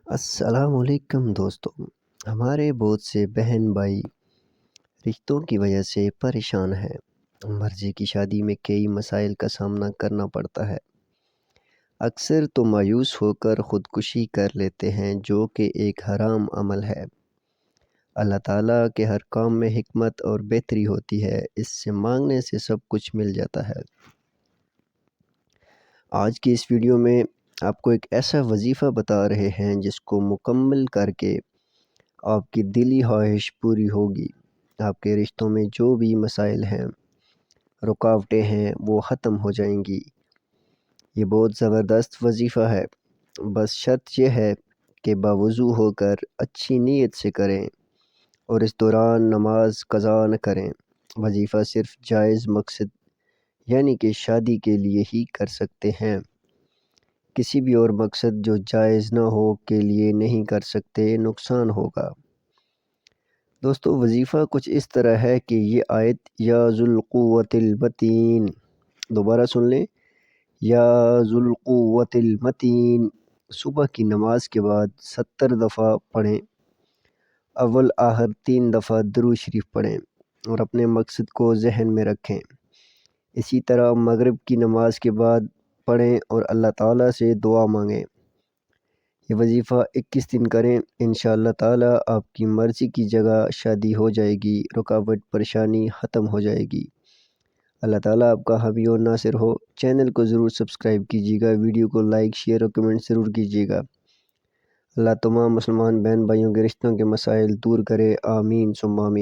السلام علیکم دوستوں، ہمارے بہت سے بہن بھائی رشتوں کی وجہ سے پریشان ہیں۔ مرضی کی شادی میں کئی مسائل کا سامنا کرنا پڑتا ہے۔ اکثر تو مایوس ہو کر خودکشی کر لیتے ہیں، جو کہ ایک حرام عمل ہے۔ اللہ تعالیٰ کے ہر کام میں حکمت اور بہتری ہوتی ہے، اس سے مانگنے سے سب کچھ مل جاتا ہے۔ آج کی اس ویڈیو میں آپ کو ایک ایسا وظیفہ بتا رہے ہیں جس کو مکمل کر کے آپ کی دلی خواہش پوری ہوگی۔ آپ کے رشتوں میں جو بھی مسائل ہیں، رکاوٹیں ہیں، وہ ختم ہو جائیں گی۔ یہ بہت زبردست وظیفہ ہے، بس شرط یہ ہے کہ باوضو ہو کر اچھی نیت سے کریں اور اس دوران نماز قضا نہ کریں۔ وظیفہ صرف جائز مقصد یعنی کہ شادی کے لیے ہی کر سکتے ہیں۔ کسی بھی اور مقصد جو جائز نہ ہو کے لیے نہیں کر سکتے، نقصان ہوگا۔ دوستو، وظیفہ کچھ اس طرح ہے کہ یہ آیت یا ذوالقوۃ المتین، دوبارہ سن لیں، یا ذوالقوۃ المتین، صبح کی نماز کے بعد 70 دفعہ پڑھیں۔ اول آخر 3 دفعہ درود شریف پڑھیں اور اپنے مقصد کو ذہن میں رکھیں۔ اسی طرح مغرب کی نماز کے بعد پڑھیں اور اللہ تعالیٰ سے دعا مانگیں۔ یہ وظیفہ 21 دن کریں، انشاءاللہ تعالیٰ آپ کی مرضی کی جگہ شادی ہو جائے گی، رکاوٹ پریشانی ختم ہو جائے گی۔ اللہ تعالیٰ آپ کا حامی و ناصر ہو۔ چینل کو ضرور سبسکرائب کیجیے گا، ویڈیو کو لائک، شیئر اور کمنٹ ضرور کیجیے گا۔ اللہ تمام مسلمان بہن بھائیوں کے رشتوں کے مسائل دور کرے، آمین ثم آمین۔